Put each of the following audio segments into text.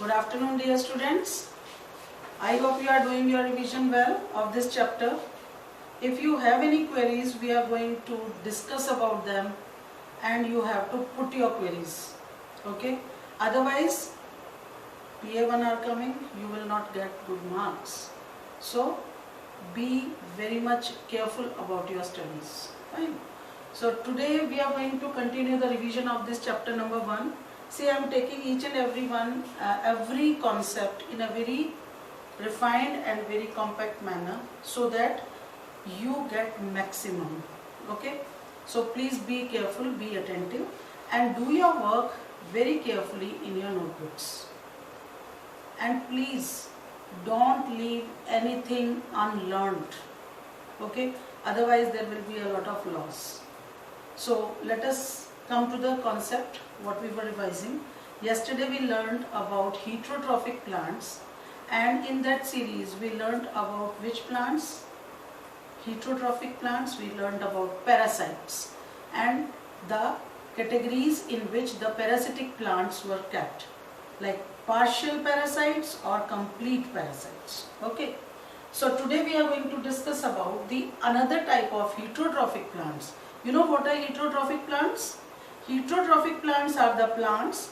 Good afternoon, dear students. I hope you are doing your revision well of this chapter. If you have any queries, we are going to discuss about them and you have to put your queries. Okay? Otherwise, PA1 are coming, you will not get good marks. So, be very much careful about your studies. Fine. So, today we are going to continue the revision of this chapter number 1. See, I am taking each and every concept in a very refined and very compact manner so that you get maximum. Okay? So, please be careful, be attentive and do your work very carefully in your notebooks. And please don't leave anything unlearned. Okay? Otherwise there will be a lot of loss. So let us come to the concept what we were revising. Yesterday we learned about heterotrophic plants, and in that series we learned about which plants? Heterotrophic plants. We learned about parasites and the categories in which the parasitic plants were kept, like partial parasites or complete parasites. Okay. So today we are going to discuss about the another type of heterotrophic plants. You know what are heterotrophic plants? Heterotrophic plants are the plants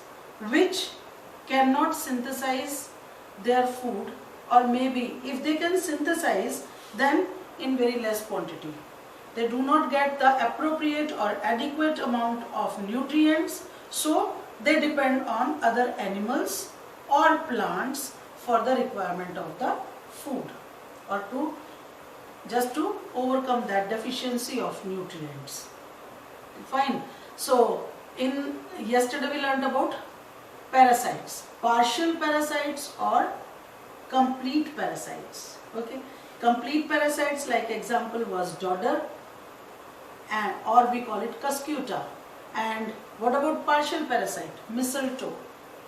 which cannot synthesize their food, or maybe if they can synthesize, then in very less quantity. They do not get the appropriate or adequate amount of nutrients, so they depend on other animals or plants for the requirement of the food, or just to overcome that deficiency of nutrients. Fine. So in yesterday we learned about parasites, partial parasites or complete parasites. Okay. Complete parasites, like example was dodder, and or we call it cuscuta. And what about partial parasite? Mistletoe.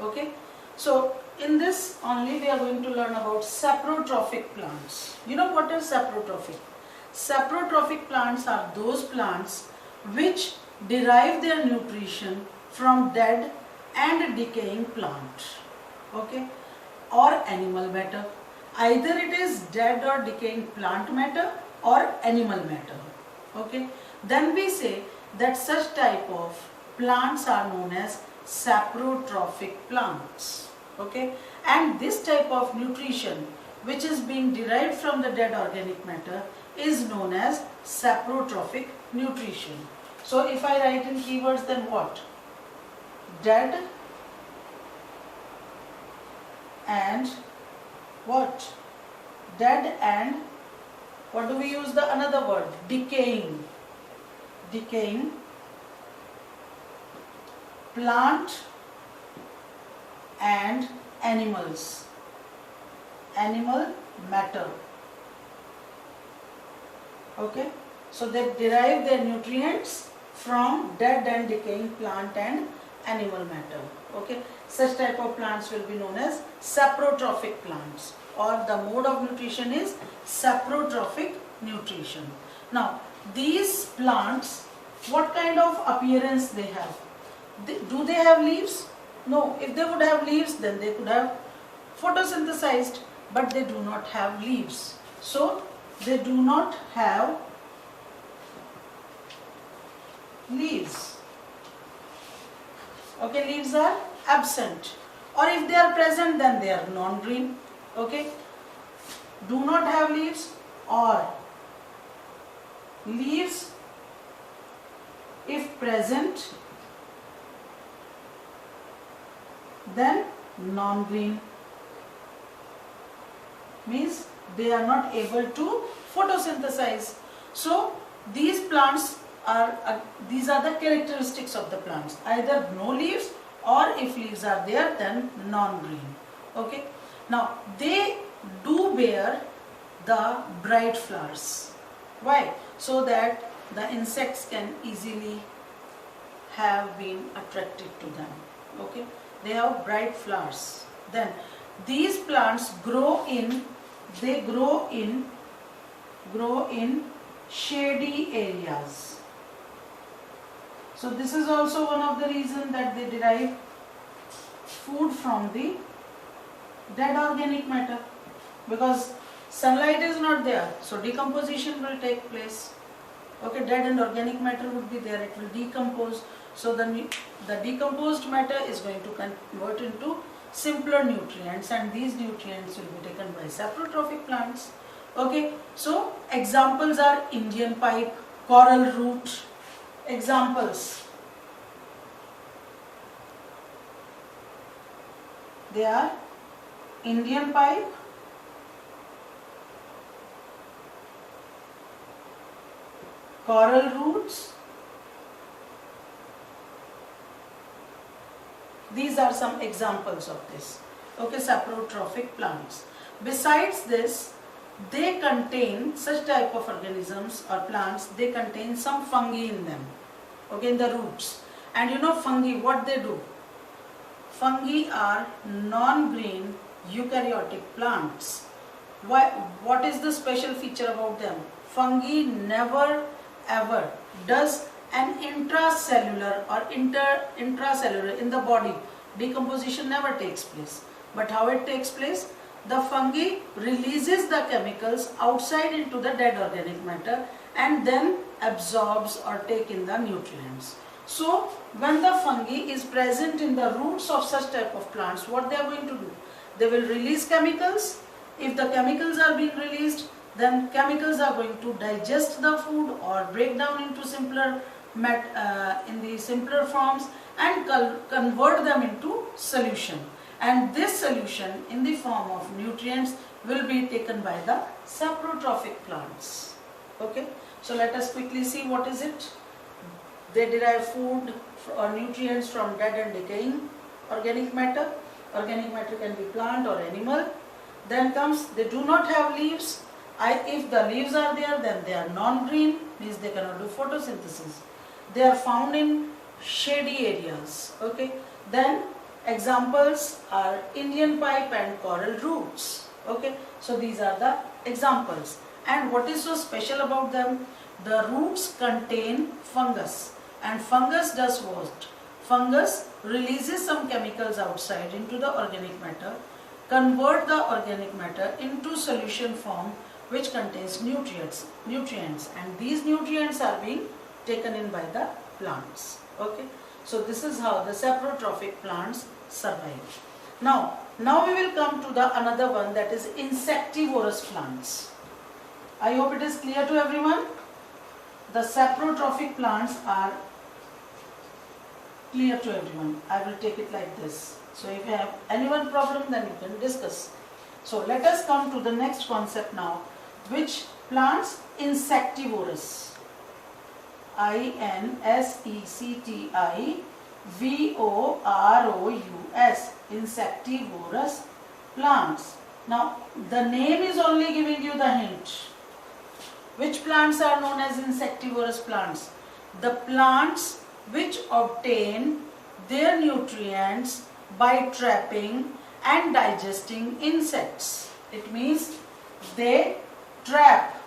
Okay. So in this only we are going to learn about saprotrophic plants. You know what is saprotrophic? Saprotrophic plants are those plants which derive their nutrition from dead and decaying plant. Okay. Or animal matter. Either it is dead or decaying plant matter or animal matter. Okay. Then we say that such type of plants are known as saprotrophic plants. Okay. And this type of nutrition which is being derived from the dead organic matter is known as saprotrophic nutrition. So if I write in keywords, then what? Dead and what? Dead and what do we use the another word? Decaying. Decaying plant and animals. Animal matter. Okay. So they derive their nutrients from dead and decaying plant and animal matter. Okay. Such type of plants will be known as saprotrophic plants, or the mode of nutrition is saprotrophic nutrition. Now these plants, what kind of appearance they have? Do they have leaves? No. If they would have leaves, then they could have photosynthesized, but they do not have leaves. So they do not have leaves. Okay, leaves are absent, or if they are present, then they are non-green. Okay, do not have leaves, or leaves if present, then non-green, means they are not able to photosynthesize. So these plants are these are the characteristics of the plants, either no leaves, or if leaves are there, then non-green. Okay. Now they do bear the bright flowers. Why? So that the insects can easily have been attracted to them. Okay. They have bright flowers. Then these plants grow in shady areas. So this is also one of the reasons that they derive food from the Dead organic matter, because sunlight is not there, so decomposition will take place. Okay, dead and organic matter would be there, it will decompose. So the decomposed matter is going to convert into simpler nutrients, and these nutrients will be taken by saprotrophic plants. Okay, so examples are Indian pipe, coral root. Examples, they are Indian pipe, coral roots. These are some examples of this. Okay, saprotrophic plants. Besides this, they contain such type of organisms or plants, they contain some fungi in them. Okay, in the roots. And you know fungi, what they do? Fungi are non-green eukaryotic plants. Why? What is the special feature about them? Fungi never ever does an intracellular or intracellular in the body. Decomposition never takes place. But how it takes place? The fungi releases the chemicals outside into the dead organic matter and then absorbs or take in the nutrients. So when the fungi is present in the roots of such type of plants, what they are going to do? They will release chemicals. If the chemicals are being released, then chemicals are going to digest the food or break down into simpler forms and convert them into solution. And this solution in the form of nutrients will be taken by the saprotrophic plants. Okay, so let us quickly see what is it. They derive food or nutrients from dead and decaying organic matter. Organic matter can be plant or animal. Then comes, they do not have leaves. If the leaves are there, then they are non-green, means they cannot do photosynthesis. They are found in shady areas. Okay, then examples are Indian pipe and coral roots. Okay, so these are the examples. And what is so special about them? The roots contain fungus, and fungus does what? Fungus releases some chemicals outside into the organic matter, convert the organic matter into solution form which contains nutrients, and these nutrients are being taken in by the plants. Okay, so this is how the saprotrophic plants survive. Now we will come to the another one, that is insectivorous plants. I hope it is clear to everyone. The saprotrophic plants are clear to everyone. I will take it like this. So if you have any one problem, then you can discuss. So let us come to the next concept now, which plants insectivorous. insectivorous, insectivorous plants. Now the name is only giving you the hint. Which plants are known as insectivorous plants? The plants which obtain their nutrients by trapping and digesting insects. It means they trap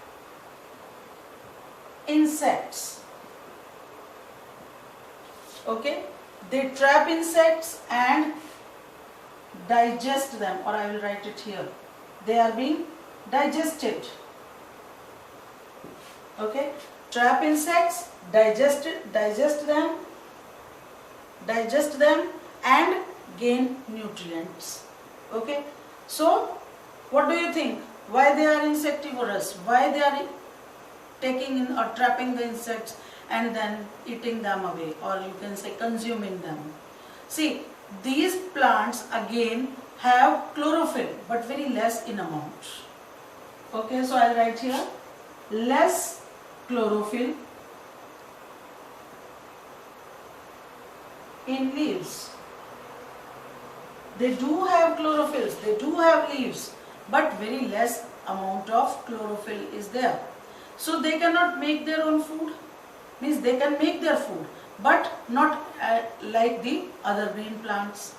insects. Okay, they trap insects and digest them, or I will write it here. They are being digested. Okay, trap insects, digest them and gain nutrients. Okay, so what do you think? Why they are insectivorous? Why they are taking in or trapping the insects and then eating them away, or you can say consuming them? See, these plants again have chlorophyll, but very less in amount. Okay, so I'll write here less chlorophyll in leaves. They do have chlorophylls, they do have leaves, but very less amount of chlorophyll is there. So they cannot make their own food. Means they can make their food, but not like the other green plants.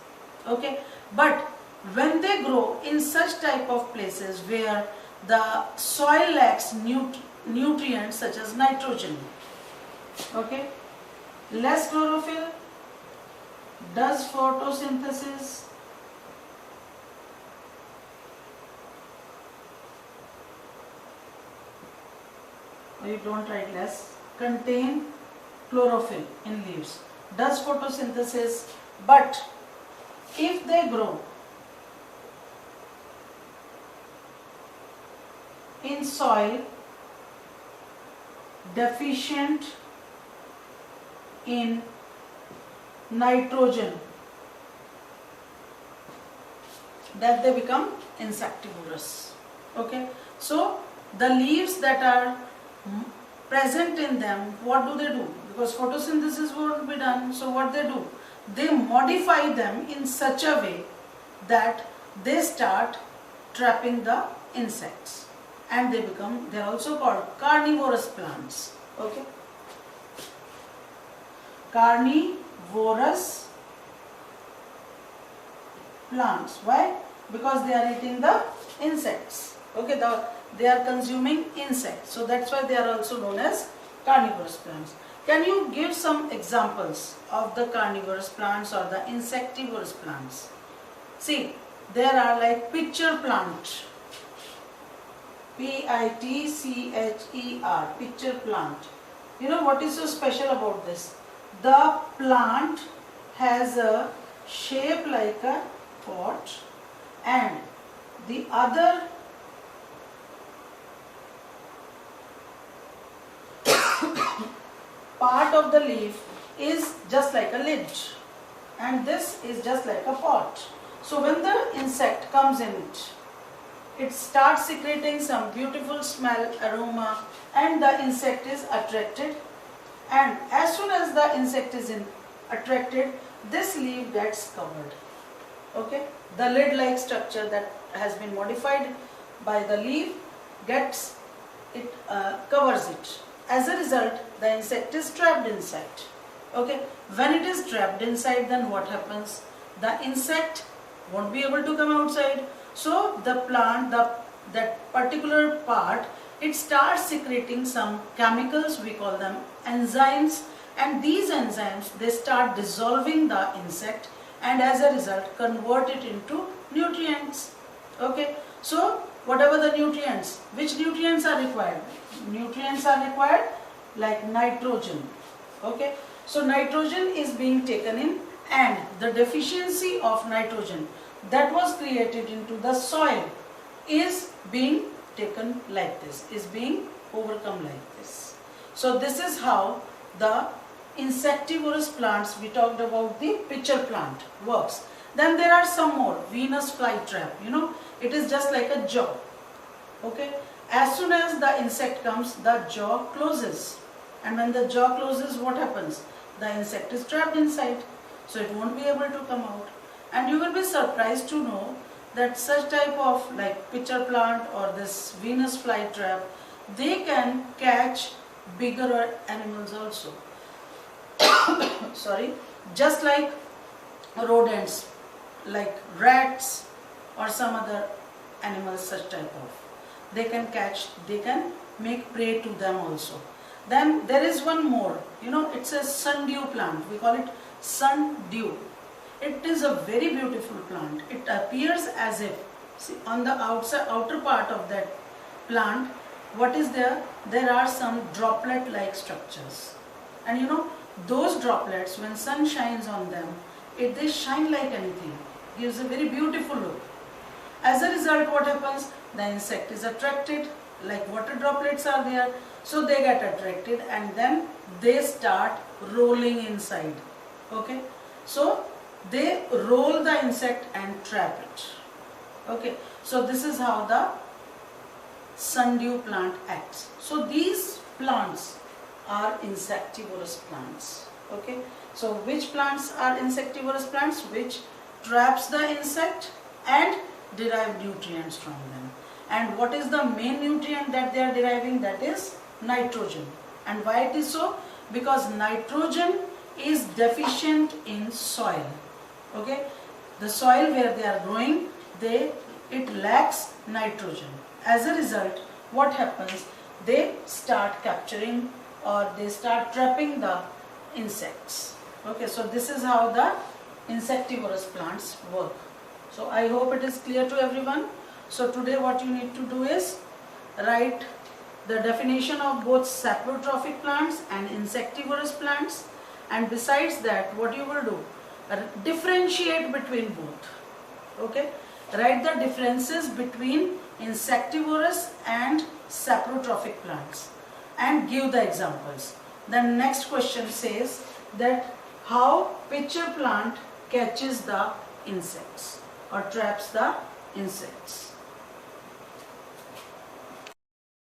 Okay, but when they grow in such type of places where the soil lacks nutrients such as nitrogen, okay, less chlorophyll, does photosynthesis, or you don't write less, contain chlorophyll in leaves, does photosynthesis, but if they grow in soil deficient in nitrogen, that they become insectivorous. Okay, so the leaves that are present in them, what do? Because photosynthesis won't be done, so what do? They modify them in such a way that they start trapping the insects, and they are also called carnivorous plants. Okay, carnivorous plants. Why? Because they are eating the insects. Okay, they are consuming insects, so that's why they are also known as carnivorous plants. Can you give some examples of the carnivorous plants or the insectivorous plants? See, there are like pitcher plant, Pitcher, pitcher plant. You know what is so special about this? The plant has a shape like a pot, and the other part of the leaf is just like a lid, and this is just like a pot. So when the insect comes in it starts secreting some beautiful smell, aroma, and the insect is attracted, and as soon as the insect is attracted, this leaf gets covered. Okay, the lid like structure that has been modified by the leaf covers it. As a result, the insect is trapped inside. Okay, when it is trapped inside, then what happens? The insect won't be able to come outside. So the plant, that particular part, it starts secreting some chemicals, we call them enzymes, and these enzymes, they start dissolving the insect, and as a result convert it into nutrients. Okay, so whatever the nutrients, which nutrients are required? Nutrients are required like nitrogen. Okay, so nitrogen is being taken in, and the deficiency of nitrogen that was created into the soil is being taken like this, is being overcome like this. So this is how the insectivorous plants, we talked about the pitcher plant, works. Then there are some more. Venus flytrap, you know, it is just like a jaw. Okay, as soon as the insect comes, the jaw closes, and when the jaw closes, what happens? The insect is trapped inside, so it won't be able to come out. And you will be surprised to know that such type of like pitcher plant or this Venus flytrap, they can catch bigger animals also. Sorry, just like rodents, like rats or some other animals, such type of, they can catch, they can make prey to them also. Then there is one more, you know, it's a sundew plant, we call it sundew. It is a very beautiful plant. It appears as if, see, on the outer part of that plant, what is there? There are some droplet like structures, and you know, those droplets, when sun shines on them, they shine like anything, gives a very beautiful look. As a result, what happens? The insect is attracted, like water droplets are there, so they get attracted, and then they start rolling inside. Okay, so they roll the insect and trap it. Okay, so this is how the sundew plant acts. So these plants are insectivorous plants. Okay, so which plants are insectivorous plants? Which traps the insect and derive nutrients from them. And what is the main nutrient that they are deriving? That is nitrogen. And why it is so? Because nitrogen is deficient in soil. Okay, the soil where they are growing, it lacks nitrogen. As a result, what happens? They start capturing or they start trapping the insects. Okay, so this is how the insectivorous plants work. So I hope it is clear to everyone. So today what you need to do is write the definition of both saprotrophic plants and insectivorous plants, and besides that what you will do, differentiate between both. Okay, write the differences between insectivorous and saprotrophic plants and give the examples. The next question says that how pitcher plant catches the insects or traps the insects.